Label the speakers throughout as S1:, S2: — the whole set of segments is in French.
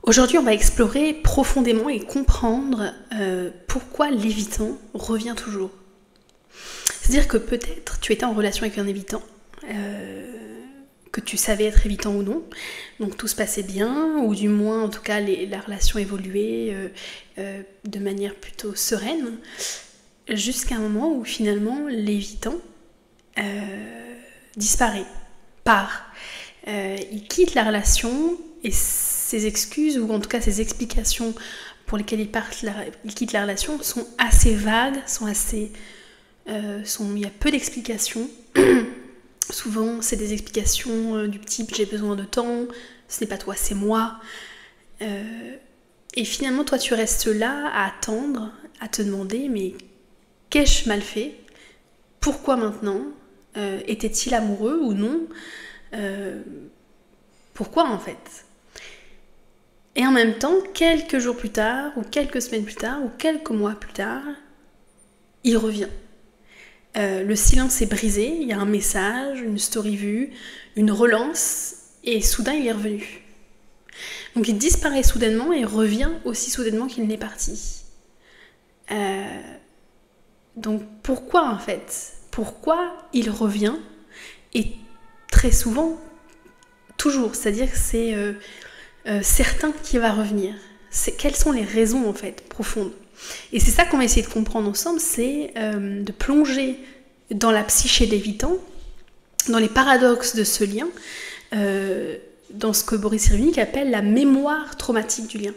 S1: Aujourd'hui, on va explorer profondément et comprendre pourquoi l'évitant revient toujours. C'est-à-dire que peut-être tu étais en relation avec un évitant, que tu savais être évitant ou non, donc tout se passait bien, ou du moins en tout cas la relation évoluait de manière plutôt sereine, jusqu'à un moment où finalement l'évitant disparaît, part. Il quitte la relation et ses excuses, ou en tout cas ses explications pour lesquelles il quitte la relation, sont assez vagues, il y a peu d'explications. Souvent, c'est des explications du type « j'ai besoin de temps »,« ce n'est pas toi, c'est moi ». Et finalement, toi, tu restes là à attendre, à te demander « mais qu'ai-je mal fait ? Pourquoi maintenant ? Était-il amoureux ou non ? Pourquoi en fait ? » Et en même temps, quelques jours plus tard, ou quelques semaines plus tard, ou quelques mois plus tard, il revient. Le silence est brisé, il y a un message, une story vue, une relance, et soudain il est revenu. Donc il disparaît soudainement et revient aussi soudainement qu'il n'est parti. Donc pourquoi en fait ? Pourquoi il revient ? Et très souvent, toujours, c'est-à-dire que c'est certain qu'il va revenir. Quelles sont les raisons en fait profondes ? Et c'est ça qu'on va essayer de comprendre ensemble, c'est de plonger dans la psyché de l'évitant, dans les paradoxes de ce lien, dans ce que Boris Cyrulnik appelle la mémoire traumatique du lien.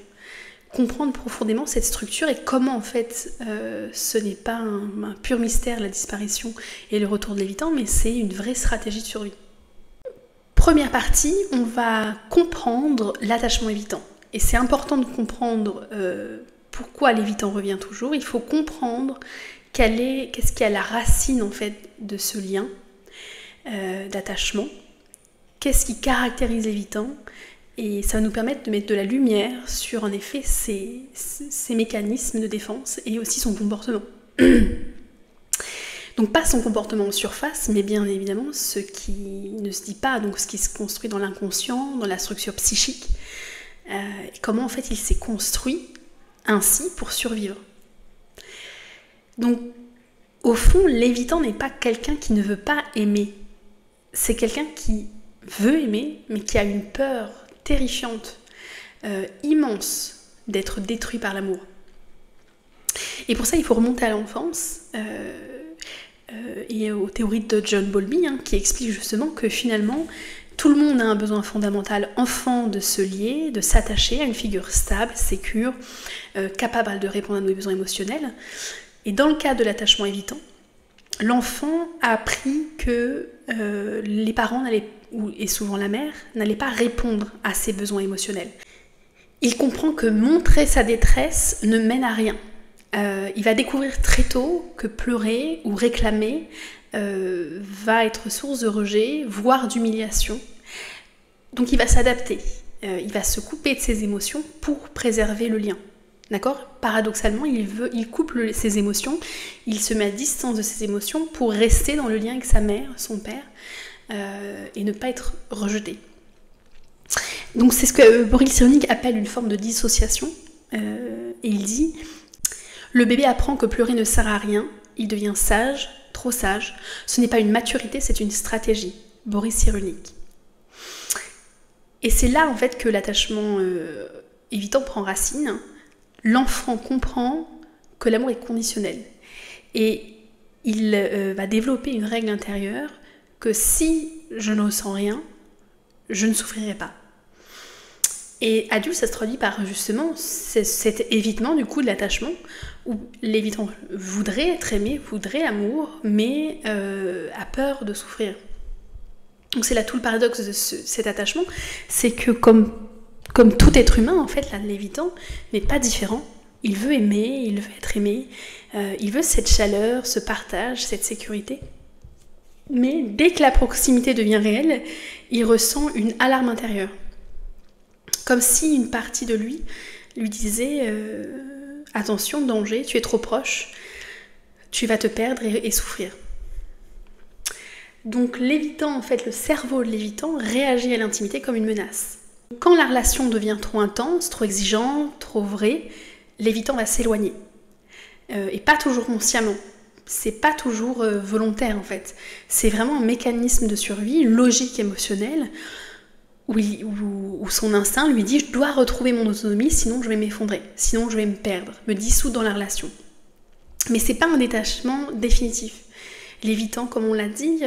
S1: Comprendre profondément cette structure et comment en fait ce n'est pas un pur mystère la disparition et le retour de l'évitant, mais c'est une vraie stratégie de survie. Première partie, on va comprendre l'attachement évitant. Et c'est important de comprendre pourquoi l'évitant revient toujours. Il faut comprendre qu'est-ce qui est à la racine en fait de ce lien d'attachement, qu'est-ce qui caractérise l'évitant, et ça va nous permettre de mettre de la lumière sur en effet ses mécanismes de défense et aussi son comportement. Donc pas son comportement en surface, mais bien évidemment ce qui ne se dit pas, donc ce qui se construit dans l'inconscient, dans la structure psychique, et comment en fait il s'est construit ainsi pour survivre. Donc au fond, l'évitant n'est pas quelqu'un qui ne veut pas aimer, c'est quelqu'un qui veut aimer, mais qui a une peur terrifiante, immense, d'être détruit par l'amour. Et pour ça, il faut remonter à l'enfance, et aux théories de John Bowlby, qui explique justement que finalement, tout le monde a un besoin fondamental enfant de se lier, de s'attacher à une figure stable, sécure, capable de répondre à nos besoins émotionnels. Et dans le cas de l'attachement évitant, l'enfant a appris que les parents, et souvent la mère, n'allaient pas répondre à ses besoins émotionnels. Il comprend que montrer sa détresse ne mène à rien. Il va découvrir très tôt que pleurer ou réclamer va être source de rejet, voire d'humiliation. Donc il va s'adapter, il va se couper de ses émotions pour préserver le lien. D'accord ? Paradoxalement, il coupe ses émotions, il se met à distance de ses émotions pour rester dans le lien avec sa mère, son père, et ne pas être rejeté. Donc c'est ce que Boris Cyrulnik appelle une forme de dissociation, et il dit « Le bébé apprend que pleurer ne sert à rien, il devient sage, trop sage. Ce n'est pas une maturité, c'est une stratégie. » Boris Cyrulnik. Et c'est là en fait que l'attachement évitant prend racine. L'enfant comprend que l'amour est conditionnel. Et il va développer une règle intérieure que si je ne ressens rien, je ne souffrirai pas. Et adulte, ça se traduit par justement cet évitement du coup de l'attachement, où l'évitant voudrait être aimé, voudrait amour, mais a peur de souffrir. Donc c'est là tout le paradoxe de cet attachement, c'est que comme tout être humain, en fait, là, l'évitant n'est pas différent. Il veut aimer, il veut être aimé, il veut cette chaleur, ce partage, cette sécurité. Mais dès que la proximité devient réelle, il ressent une alarme intérieure. Comme si une partie de lui disait « Attention, danger, tu es trop proche, tu vas te perdre et souffrir ». Donc l'évitant, en fait, le cerveau de l'évitant réagit à l'intimité comme une menace. Quand la relation devient trop intense, trop exigeante, trop vraie, l'évitant va s'éloigner. Et pas toujours consciemment. C'est pas toujours volontaire en fait. C'est vraiment un mécanisme de survie, logique, émotionnel, où son instinct lui dit « je dois retrouver mon autonomie, sinon je vais m'effondrer, sinon je vais me perdre, me dissoudre dans la relation ». Mais c'est pas un détachement définitif. L'évitant, comme on l'a dit,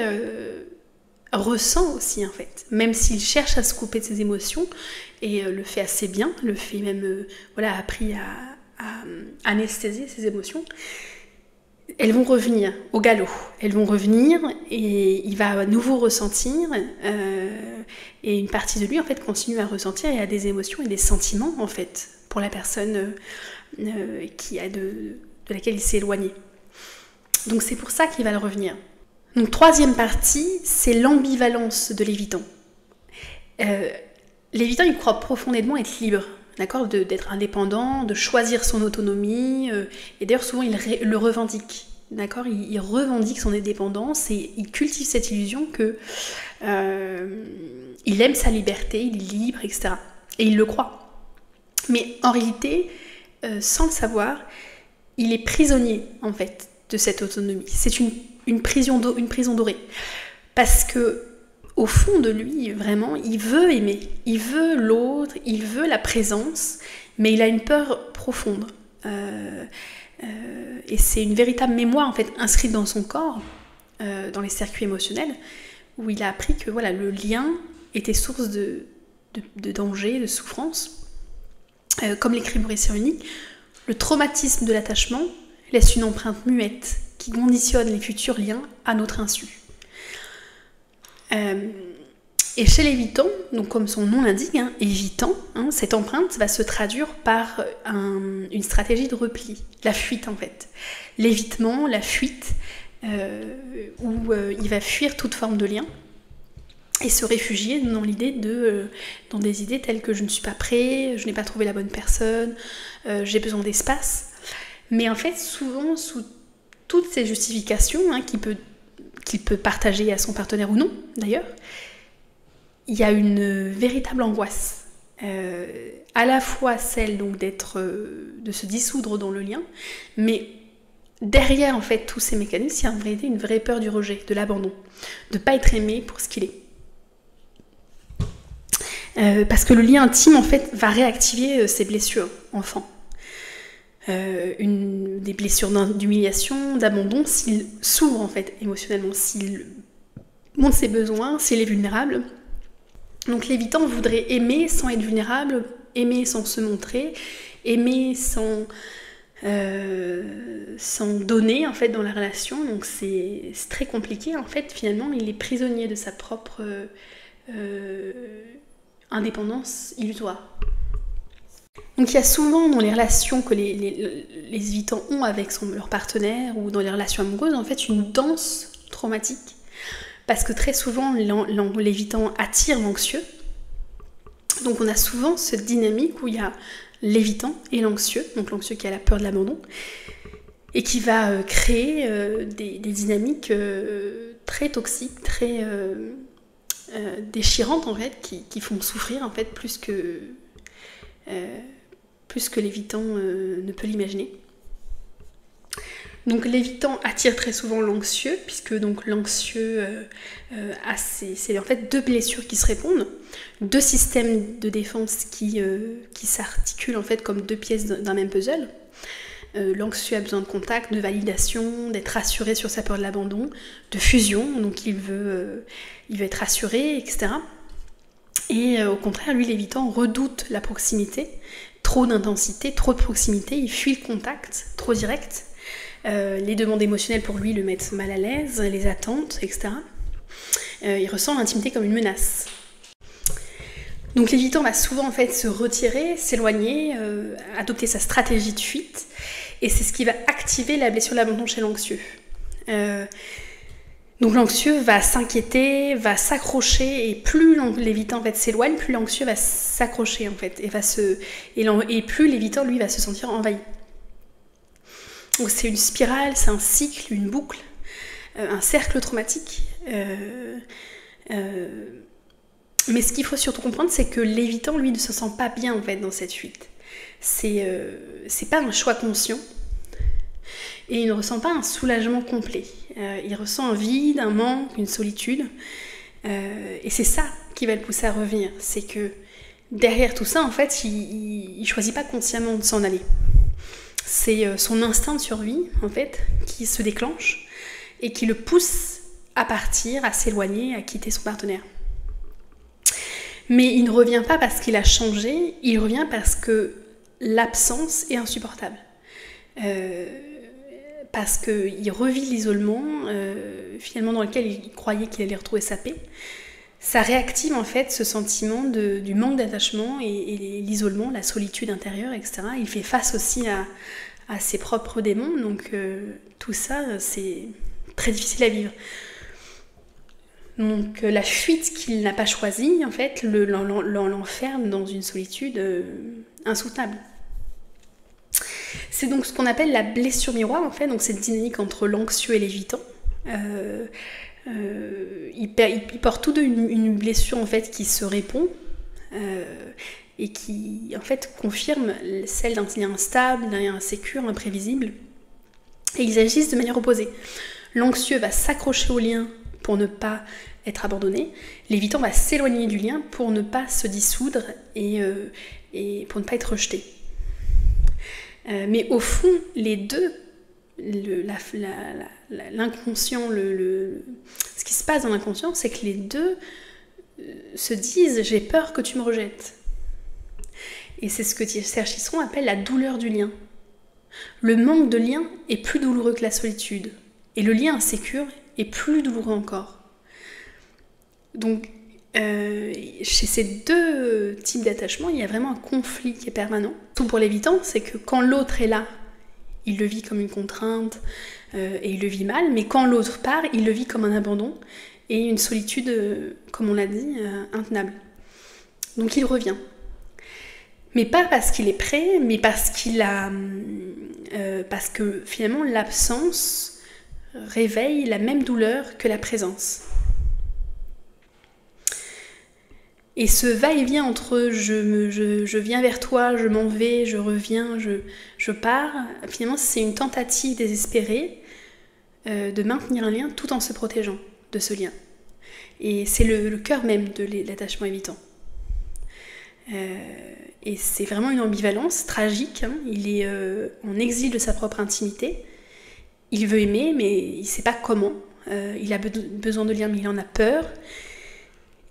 S1: ressent aussi en fait, même s'il cherche à se couper de ses émotions, et le fait assez bien, le fait même, appris à anesthésier ses émotions, elles vont revenir au galop, elles vont revenir et il va à nouveau ressentir, et une partie de lui en fait continue à ressentir et a des émotions et des sentiments en fait pour la personne de laquelle il s'est éloigné. Donc c'est pour ça qu'il va le revenir. Donc troisième partie, c'est l'ambivalence de l'évitant. L'évitant, il croit profondément être libre, d'accord, d'être indépendant, de choisir son autonomie, et d'ailleurs souvent il le revendique, d'accord, il revendique son indépendance et il cultive cette illusion que il aime sa liberté, il est libre, etc. Et il le croit. Mais en réalité, sans le savoir, il est prisonnier en fait de cette autonomie. C'est une prison dorée. Parce que au fond de lui, vraiment, il veut aimer, il veut l'autre, il veut la présence, mais il a une peur profonde. Et c'est une véritable mémoire en fait inscrite dans son corps, dans les circuits émotionnels, où il a appris que voilà, le lien était source de danger, de souffrance. Comme l'écrit Boris Cyrulnik, le traumatisme de l'attachement laisse une empreinte muette qui conditionne les futurs liens à notre insu. Et chez l'évitant, donc comme son nom l'indique, évitant, cette empreinte va se traduire par une stratégie de repli, la fuite en fait. L'évitement, la fuite, où il va fuir toute forme de lien et se réfugier dans des idées telles que je ne suis pas prêt, je n'ai pas trouvé la bonne personne, j'ai besoin d'espace. Mais en fait, souvent, sous toutes ces justifications qu'il peut partager à son partenaire ou non, d'ailleurs, il y a une véritable angoisse. À la fois celle donc de se dissoudre dans le lien, mais derrière en fait tous ces mécanismes, il y a en vérité une vraie peur du rejet, de l'abandon, de ne pas être aimé pour ce qu'il est. Parce que le lien intime en fait va réactiver ses blessures enfant. Des blessures d'humiliation, d'abandon, s'il s'ouvre en fait émotionnellement, s'il montre ses besoins, s'il est vulnérable. Donc l'évitant voudrait aimer sans être vulnérable, aimer sans se montrer, aimer sans donner en fait dans la relation. Donc c'est très compliqué en fait. Finalement, il est prisonnier de sa propre indépendance illusoire. Donc il y a souvent dans les relations que les évitants ont avec leur partenaire ou dans les relations amoureuses en fait une danse traumatique, parce que très souvent l'évitant attire l'anxieux. Donc on a souvent cette dynamique où il y a l'évitant et l'anxieux, donc l'anxieux qui a la peur de l'abandon, et qui va créer des dynamiques très toxiques, très déchirantes en fait, qui font souffrir en fait plus que l'évitant ne peut l'imaginer. Donc l'évitant attire très souvent l'anxieux, puisque donc l'anxieux c'est en fait deux blessures qui se répondent, deux systèmes de défense qui s'articulent en fait comme deux pièces d'un même puzzle. L'anxieux a besoin de contact, de validation, d'être rassuré sur sa peur de l'abandon, de fusion, donc il veut être rassuré, etc. Et au contraire, lui, l'évitant redoute la proximité, trop d'intensité, trop de proximité, il fuit le contact, trop direct. Les demandes émotionnelles pour lui le mettent mal à l'aise, les attentes, etc. Il ressent l'intimité comme une menace. Donc l'évitant va souvent en fait se retirer, s'éloigner, adopter sa stratégie de fuite, et c'est ce qui va activer la blessure de l'abandon chez l'anxieux. Donc l'anxieux va s'inquiéter, va s'accrocher, et plus l'évitant en fait s'éloigne, plus l'anxieux va s'accrocher en fait, et plus l'évitant lui va se sentir envahi. Donc c'est une spirale, c'est un cycle, une boucle, un cercle traumatique. Mais ce qu'il faut surtout comprendre, c'est que l'évitant, lui, ne se sent pas bien en fait dans cette fuite. C'est pas un choix conscient. Et il ne ressent pas un soulagement complet. Il ressent un vide, un manque, une solitude. Et c'est ça qui va le pousser à revenir. C'est que derrière tout ça, en fait, il choisit pas consciemment de s'en aller. C'est son instinct de survie, en fait, qui se déclenche et qui le pousse à partir, à s'éloigner, à quitter son partenaire. Mais il ne revient pas parce qu'il a changé, il revient parce que l'absence est insupportable. Parce qu'il revit l'isolement, finalement dans lequel il croyait qu'il allait retrouver sa paix. Ça réactive en fait ce sentiment du manque d'attachement et l'isolement, la solitude intérieure, etc. Il fait face aussi à ses propres démons, donc tout ça, c'est très difficile à vivre. Donc la fuite qu'il n'a pas choisie, en fait, l'enferme dans une solitude insoutenable. C'est donc ce qu'on appelle la blessure miroir, en fait, donc cette dynamique entre l'anxieux et l'évitant. Ils portent tous deux une blessure en fait qui se répond et qui en fait confirme celle d'un lien instable, d'un lien insécure, imprévisible. Et ils agissent de manière opposée. L'anxieux va s'accrocher au lien pour ne pas être abandonné. L'évitant va s'éloigner du lien pour ne pas se dissoudre et pour ne pas être rejeté. Mais au fond, les deux, l'inconscient, ce qui se passe dans l'inconscient, c'est que les deux se disent « j'ai peur que tu me rejettes ». Et c'est ce que Serge Tisseron appelle la douleur du lien. Le manque de lien est plus douloureux que la solitude. Et le lien insécure est plus douloureux encore. Donc, chez ces deux types d'attachement, il y a vraiment un conflit qui est permanent. Tout pour l'évitant, c'est que quand l'autre est là, il le vit comme une contrainte et il le vit mal, mais quand l'autre part, il le vit comme un abandon et une solitude, comme on l'a dit, intenable. Donc il revient. Mais pas parce qu'il est prêt, mais parce que finalement l'absence réveille la même douleur que la présence. Et ce va-et-vient entre je viens vers toi, je m'en vais, je reviens, je pars, finalement c'est une tentative désespérée de maintenir un lien tout en se protégeant de ce lien. Et c'est le cœur même de l'attachement évitant. Et c'est vraiment une ambivalence tragique, hein. Il est en exil de sa propre intimité, il veut aimer mais il ne sait pas comment, il a besoin de lien mais il en a peur.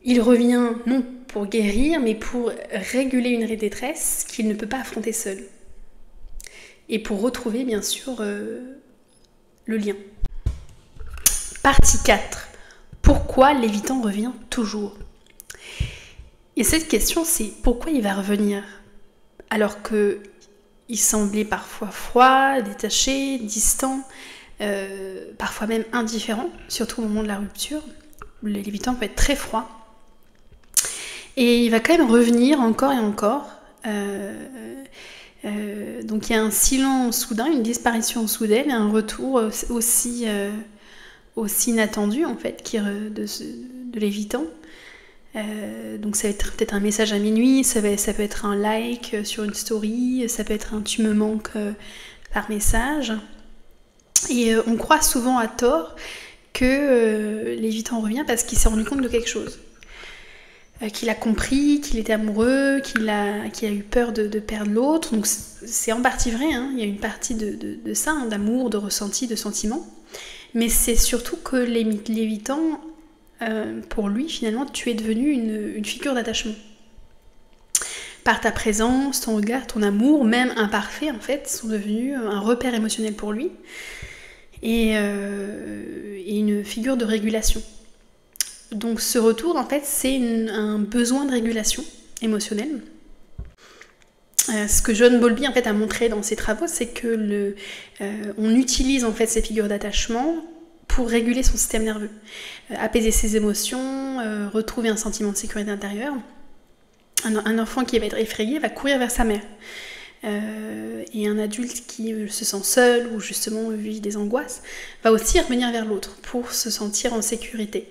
S1: Il revient non pour guérir, mais pour réguler une détresse qu'il ne peut pas affronter seul. Et pour retrouver, bien sûr, le lien. Partie 4. Pourquoi l'évitant revient toujours ? Et cette question, c'est pourquoi il va revenir ? Alors qu'il semblait parfois froid, détaché, distant, parfois même indifférent, surtout au moment de la rupture. L'évitant peut être très froid. Et il va quand même revenir encore et encore. Donc il y a un silence soudain, une disparition soudaine, et un retour aussi inattendu en fait de l'évitant. Donc ça va être peut-être un message à minuit, ça peut être un like sur une story, ça peut être un tu me manques par message. Et on croit souvent à tort que l'évitant revient parce qu'il s'est rendu compte de quelque chose. Qu'il a compris, qu'il était amoureux, qu'il a eu peur de perdre l'autre. Donc c'est en partie vrai, hein. Il y a une partie de ça, hein, d'amour, de ressenti, de sentiment. Mais c'est surtout que l'évitant, pour lui, finalement, tu es devenu une figure d'attachement. Par ta présence, ton regard, ton amour, même imparfait, en fait, sont devenus un repère émotionnel pour lui. Et une figure de régulation. Donc ce retour, en fait, c'est un besoin de régulation émotionnelle. Ce que John Bowlby en fait, a montré dans ses travaux, c'est que on utilise en fait ces figures d'attachement pour réguler son système nerveux, apaiser ses émotions, retrouver un sentiment de sécurité intérieure. Un enfant qui va être effrayé va courir vers sa mère. Et un adulte qui se sent seul ou justement vit des angoisses va aussi revenir vers l'autre pour se sentir en sécurité.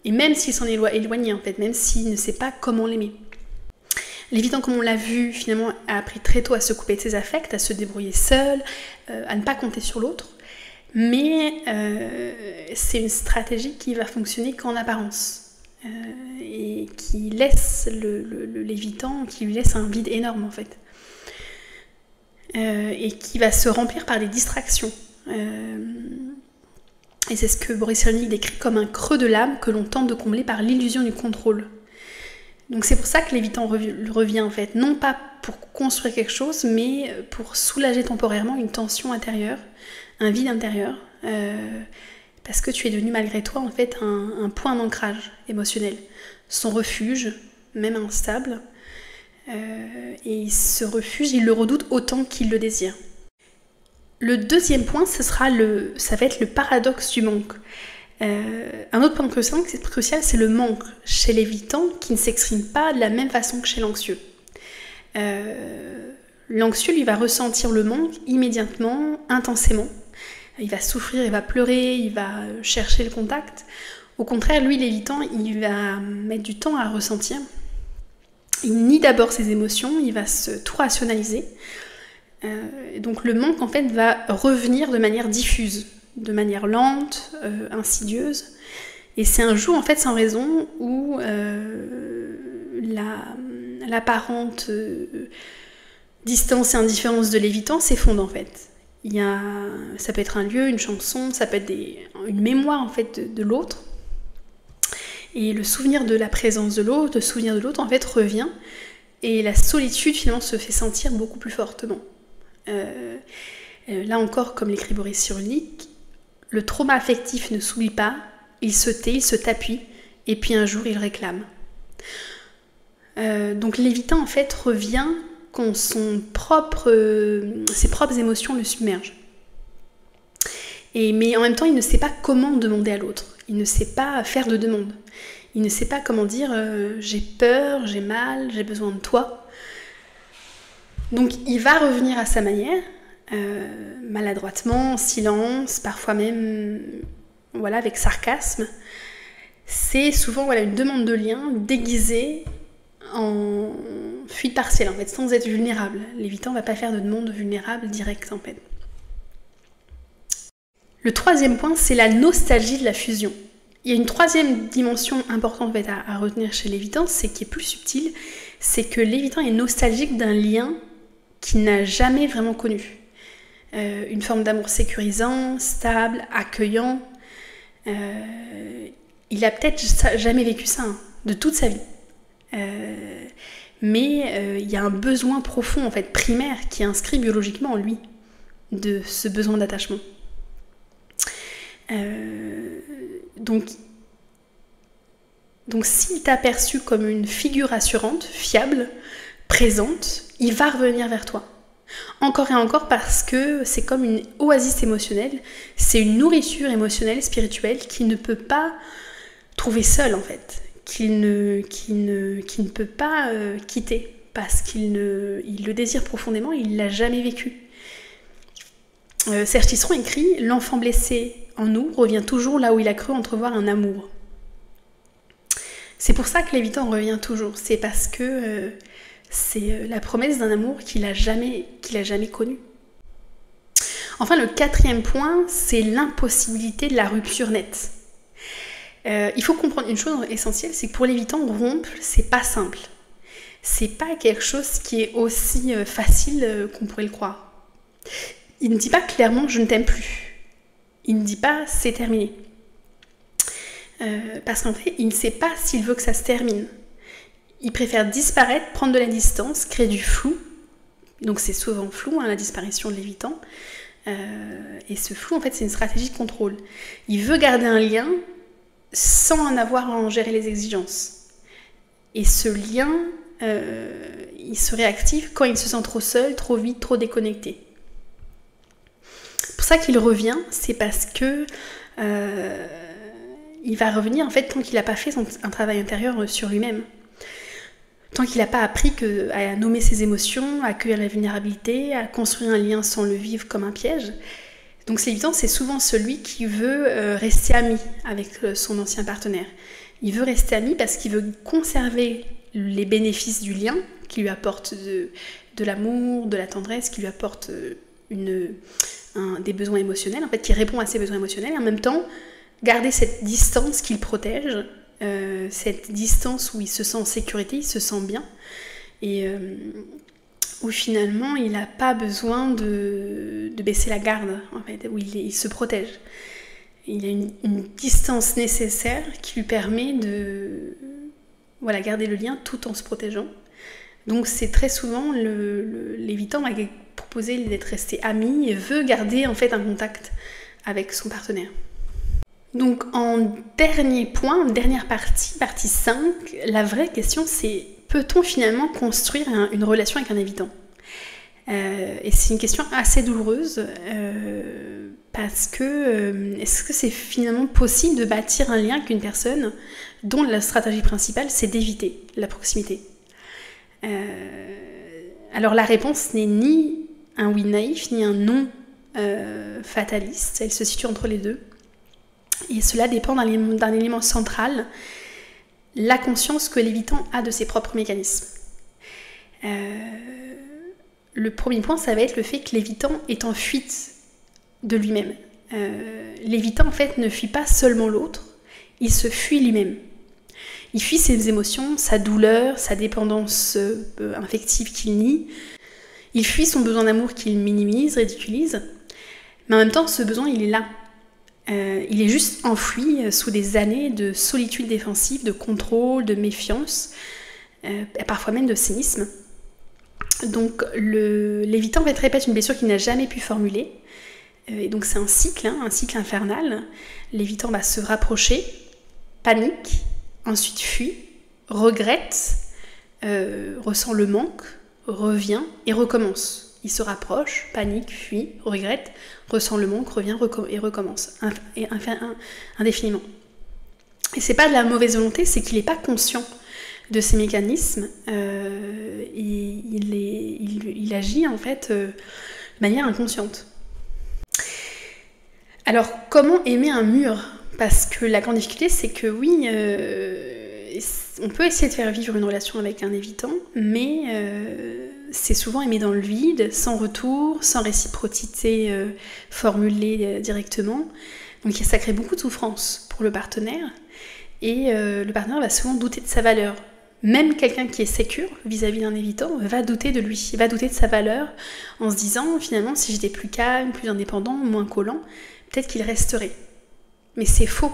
S1: Et même s'il s'en est éloigné en fait, même s'il ne sait pas comment l'aimer. L'évitant, comme on l'a vu, finalement a appris très tôt à se couper de ses affects, à se débrouiller seul, à ne pas compter sur l'autre. Mais c'est une stratégie qui va fonctionner qu'en apparence. Et qui laisse l'évitant, qui lui laisse un vide énorme en fait. Et qui va se remplir par des distractions. Et c'est ce que Boris Cyrulnik décrit comme un creux de l'âme que l'on tente de combler par l'illusion du contrôle. Donc c'est pour ça que l'évitant revient en fait, non pas pour construire quelque chose, mais pour soulager temporairement une tension intérieure, un vide intérieur, parce que tu es devenu malgré toi en fait un point d'ancrage émotionnel, son refuge, même instable, et ce refuge il le redoute autant qu'il le désire. Le deuxième point, ça va être le paradoxe du manque. Un autre point crucial, c'est le manque chez l'évitant qui ne s'exprime pas de la même façon que chez l'anxieux. L'anxieux, lui, va ressentir le manque immédiatement, intensément. Il va souffrir, il va pleurer, il va chercher le contact. Au contraire, lui, l'évitant, il va mettre du temps à ressentir. Il nie d'abord ses émotions, il va tout rationaliser. Donc le manque, en fait, va revenir de manière diffuse, de manière lente, insidieuse. Et c'est un jour, en fait, sans raison, où l'apparente distance et indifférence de l'évitant s'effondre, en fait. Ça peut être un lieu, une chanson, ça peut être une mémoire, en fait, de l'autre. Et le souvenir de la présence de l'autre, le souvenir de l'autre, en fait, revient. Et la solitude, finalement, se fait sentir beaucoup plus fortement. Là encore, comme l'écrit Boris Cyrulnik, le trauma affectif ne s'oublie pas, il se tait, il se t'appuie, et puis un jour il réclame. Donc l'évitant en fait revient quand ses propres émotions le submergent. Mais en même temps, il ne sait pas comment demander à l'autre, il ne sait pas faire de demande, il ne sait pas comment dire j'ai peur, j'ai mal, j'ai besoin de toi. Donc il va revenir à sa manière, maladroitement, en silence, parfois même avec sarcasme. C'est souvent une demande de lien déguisée en fuite partielle, en fait, sans être vulnérable. L'évitant ne va pas faire de demande vulnérable directe, en fait. Le troisième point, c'est la nostalgie de la fusion. Il y a une troisième dimension importante en fait, à retenir chez l'évitant, c'est qui est plus subtile, c'est que l'évitant est nostalgique d'un lien qu'il n'a jamais vraiment connu. Une forme d'amour sécurisant, stable, accueillant. Il a peut-être jamais vécu ça, de toute sa vie. Mais il y a un besoin profond, en fait, primaire, qui est inscrit biologiquement en lui, de ce besoin d'attachement. Donc s'il t'a perçu comme une figure assurante, fiable, présente, il va revenir vers toi. Encore et encore parce que c'est comme une oasis émotionnelle, c'est une nourriture émotionnelle, spirituelle qu'il ne peut pas trouver seul en fait, qu'il ne peut pas quitter parce qu'il le désire profondément, il ne l'a jamais vécu. Serge Tisseron écrit « L'enfant blessé en nous revient toujours là où il a cru entrevoir un amour ». C'est pour ça que l'évitant revient toujours, c'est parce que c'est la promesse d'un amour qu'il a jamais connu. Enfin, le quatrième point, c'est l'impossibilité de la rupture nette. Il faut comprendre une chose essentielle, c'est que pour l'évitant, rompre, c'est pas simple. C'est pas quelque chose qui est aussi facile qu'on pourrait le croire. Il ne dit pas clairement « je ne t'aime plus ». Il ne dit pas « c'est terminé ». Parce qu'en fait, il ne sait pas s'il veut que ça se termine. Il préfère disparaître, prendre de la distance, créer du flou. Donc c'est souvent flou, la disparition de l'évitant. Et ce flou, en fait, c'est une stratégie de contrôle. Il veut garder un lien sans en avoir à en gérer les exigences. Et ce lien, il se réactive quand il se sent trop seul, trop vide, trop déconnecté. C'est pour ça qu'il revient, c'est parce que il va revenir en fait tant qu'il n'a pas fait un travail intérieur sur lui-même. Tant qu'il n'a pas appris à nommer ses émotions, à accueillir la vulnérabilité, à construire un lien sans le vivre comme un piège. Donc l'évitant, c'est souvent celui qui veut rester ami avec son ancien partenaire. Il veut rester ami parce qu'il veut conserver les bénéfices du lien, qui lui apporte de l'amour, de la tendresse, qui lui apporte des besoins émotionnels, en fait, qui répond à ses besoins émotionnels, et en même temps, garder cette distance qu'il protège, cette distance où il se sent en sécurité, il se sent bien, et où finalement, il n'a pas besoin de baisser la garde, en fait, où il se protège. Il a une distance nécessaire qui lui permet de garder le lien tout en se protégeant. Donc c'est très souvent l'évitant va proposer d'être resté ami et veut garder en fait un contact avec son partenaire. Donc en dernier point, dernière partie 5, la vraie question c'est: peut-on finalement construire une relation avec un évitant ? Et c'est une question assez douloureuse parce que est-ce que c'est finalement possible de bâtir un lien avec une personne dont la stratégie principale c'est d'éviter la proximité ? Alors la réponse n'est ni un oui naïf ni un non fataliste, elle se situe entre les deux. Et cela dépend d'un élément central, la conscience que l'évitant a de ses propres mécanismes. Le premier point, ça va être le fait que l'évitant est en fuite de lui-même. L'évitant, en fait, ne fuit pas seulement l'autre, il se fuit lui-même. Il fuit ses émotions, sa douleur, sa dépendance affective qu'il nie. Il fuit son besoin d'amour qu'il minimise, ridiculise. Mais en même temps, ce besoin, il est là. Il est juste enfoui sous des années de solitude défensive, de contrôle, de méfiance, parfois même de cynisme. Donc l'évitant va répète une blessure qu'il n'a jamais pu formuler. Et donc c'est un cycle infernal. L'évitant va se rapprocher, panique, ensuite fuit, regrette, ressent le manque, revient et recommence. Il se rapproche, panique, fuit, regrette, ressent le manque, revient et recommence, indéfiniment. Et c'est pas de la mauvaise volonté, c'est qu'il n'est pas conscient de ces mécanismes. Il agit en fait de manière inconsciente. Alors, comment aimer un mur ? Parce que la grande difficulté, c'est que oui, on peut essayer de faire vivre une relation avec un évitant, mais c'est souvent aimer dans le vide, sans retour, sans réciprocité formulée directement. Donc ça crée beaucoup de souffrance pour le partenaire, et le partenaire va souvent douter de sa valeur. Même quelqu'un qui est sécure vis-à-vis d'un évitant va douter de lui, va douter de sa valeur, en se disant finalement si j'étais plus calme, plus indépendant, moins collant, peut-être qu'il resterait. Mais c'est faux.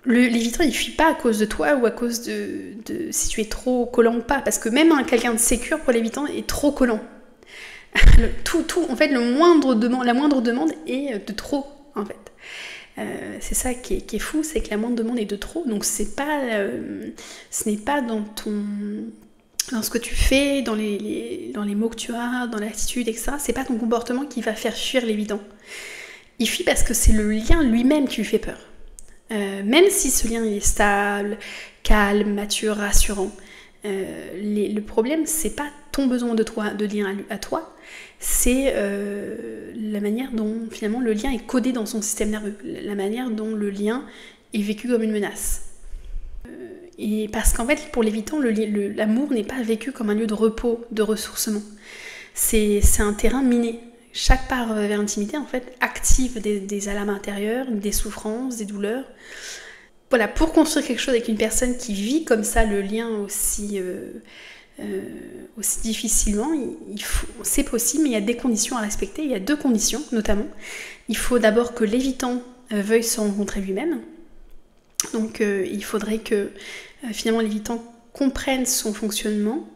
S1: L'évitant, il fuit pas à cause de toi ou à cause de si tu es trop collant ou pas. Parce que même quelqu'un de sécure pour l'évitant est trop collant. En fait, la moindre demande est de trop, en fait. C'est ça qui est fou, c'est que la moindre demande est de trop. Donc ce n'est pas dans ce que tu fais, dans les mots que tu as, dans l'attitude, etc. C'est pas ton comportement qui va faire fuir l'évitant. Il fuit parce que c'est le lien lui-même qui lui fait peur. Même si ce lien est stable, calme, mature, rassurant, le problème c'est pas ton besoin de lien à toi, c'est la manière dont finalement le lien est codé dans son système nerveux, la manière dont le lien est vécu comme une menace. Et parce qu'en fait pour l'évitant, l'amour n'est pas vécu comme un lieu de repos, de ressourcement. C'est un terrain miné. Chaque part vers l'intimité, en fait, active des alarmes intérieures, des souffrances, des douleurs. Voilà, pour construire quelque chose avec une personne qui vit comme ça le lien aussi difficilement, c'est possible, mais il y a des conditions à respecter. Il y a 2 conditions, notamment. Il faut d'abord que l'évitant veuille se rencontrer lui-même. Donc, il faudrait que, finalement, l'évitant comprenne son fonctionnement,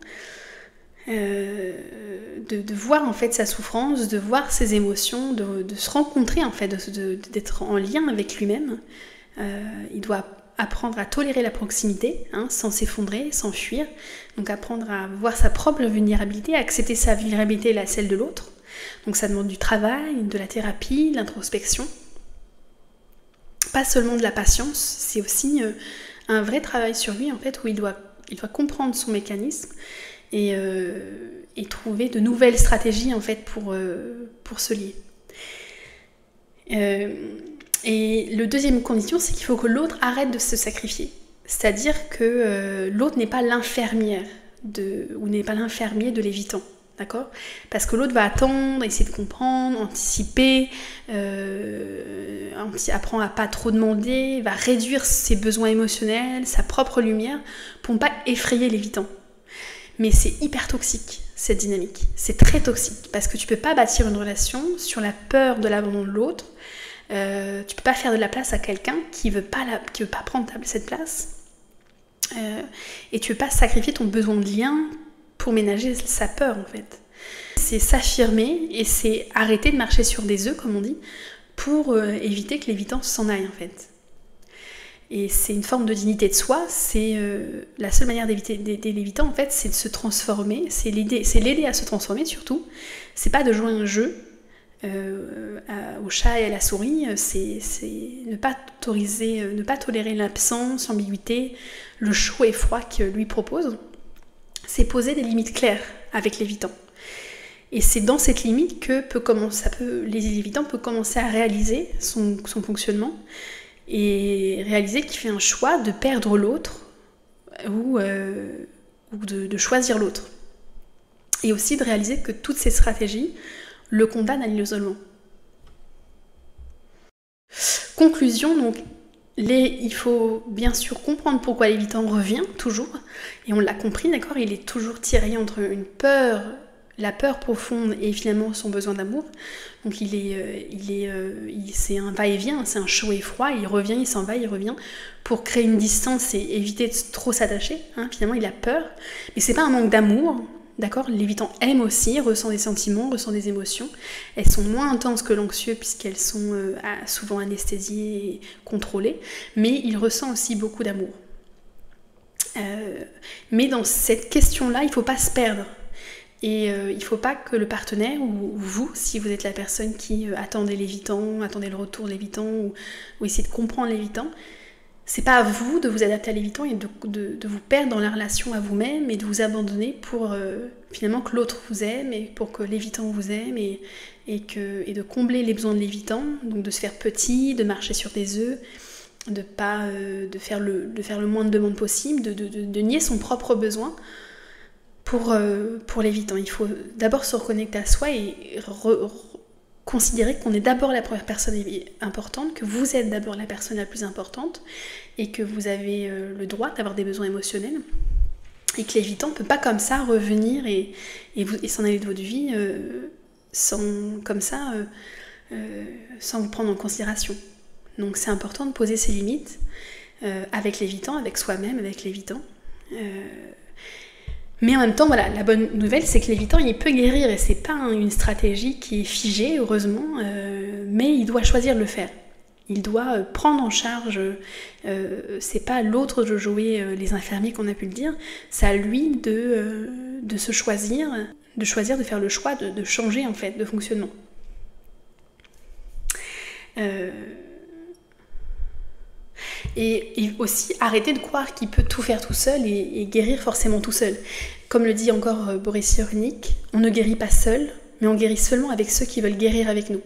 S1: de voir en fait sa souffrance, de voir ses émotions, de se rencontrer en fait, d'être en lien avec lui-même. Il doit apprendre à tolérer la proximité, sans s'effondrer, sans fuir. Donc apprendre à voir sa propre vulnérabilité, à accepter sa vulnérabilité et celle de l'autre. Donc ça demande du travail, de la thérapie, de l'introspection. Pas seulement de la patience, c'est aussi un vrai travail sur lui en fait, où il doit comprendre son mécanisme et trouver de nouvelles stratégies en fait pour se lier. Et le deuxième condition, c'est qu'il faut que l'autre arrête de se sacrifier. C'est-à-dire que l'autre n'est pas l'infirmière ou n'est pas l'infirmier de l'évitant. D'accord ? Parce que l'autre va attendre, essayer de comprendre, anticiper, apprend à pas trop demander, va réduire ses besoins émotionnels, sa propre lumière, pour ne pas effrayer l'évitant. Mais c'est hyper toxique, cette dynamique. C'est très toxique, parce que tu peux pas bâtir une relation sur la peur de l'abandon de l'autre. Tu peux pas faire de la place à quelqu'un qui veut pas prendre cette place. Et tu peux pas sacrifier ton besoin de lien pour ménager sa peur, en fait. C'est s'affirmer et c'est arrêter de marcher sur des œufs, comme on dit, pour éviter que l'évitant s'en aille, en fait. Et c'est une forme de dignité de soi. C'est la seule manière d'aider l'évitant, en fait, c'est de se transformer. C'est l'aider à se transformer, surtout. C'est pas de jouer un jeu au chat et à la souris. C'est ne pas tolérer l'absence, l'ambiguïté, le chaud et froid que lui propose. C'est poser des limites claires avec l'évitant. Et c'est dans cette limite que l'évitant peut commencer à réaliser son fonctionnement et réaliser qu'il fait un choix de perdre l'autre ou de choisir l'autre. Et aussi de réaliser que toutes ces stratégies le condamnent à l'isolement. Conclusion, donc, il faut bien sûr comprendre pourquoi l'évitant revient toujours, et on l'a compris, d'accord, il est toujours tiraillé entre la peur profonde et finalement son besoin d'amour. Donc c'est un va-et-vient, c'est un chaud et froid, il revient, il s'en va, il revient, pour créer une distance et éviter de trop s'attacher, hein. Finalement il a peur, mais c'est pas un manque d'amour. D'accord, l'évitant aime aussi, ressent des sentiments, ressent des émotions. Elles sont moins intenses que l'anxieux puisqu'elles sont souvent anesthésiées et contrôlées, mais il ressent aussi beaucoup d'amour. Mais dans cette question-là, il ne faut pas se perdre. Et il ne faut pas que le partenaire, ou vous, si vous êtes la personne qui attendait l'évitant, attendait le retour de l'évitant, ou essayez de comprendre l'évitant, c'est pas à vous de vous adapter à l'évitant et de vous perdre dans la relation à vous-même et de vous abandonner pour finalement que l'autre vous aime et pour que l'évitant vous aime et de combler les besoins de l'évitant, donc de se faire petit, de marcher sur des œufs, de faire le moins de demandes possible, de nier son propre besoin pour l'évitant. Il faut d'abord se reconnecter à soi et considérer qu'on est d'abord la première personne importante, que vous êtes d'abord la personne la plus importante et que vous avez le droit d'avoir des besoins émotionnels et que l'évitant ne peut pas comme ça revenir et s'en aller de votre vie sans vous prendre en considération. Donc c'est important de poser ses limites avec l'évitant, avec soi-même, avec l'évitant. Mais en même temps, voilà, la bonne nouvelle, c'est que l'évitant, il peut guérir et c'est pas une stratégie qui est figée, heureusement, mais il doit choisir de le faire. Il doit prendre en charge, c'est pas à l'autre de jouer les infirmiers qu'on a pu le dire, c'est à lui de se choisir, de faire le choix de changer en fait de fonctionnement. Et aussi arrêter de croire qu'il peut tout faire tout seul et guérir forcément tout seul. Comme le dit encore Boris Cyrulnik, on ne guérit pas seul, mais on guérit seulement avec ceux qui veulent guérir avec nous.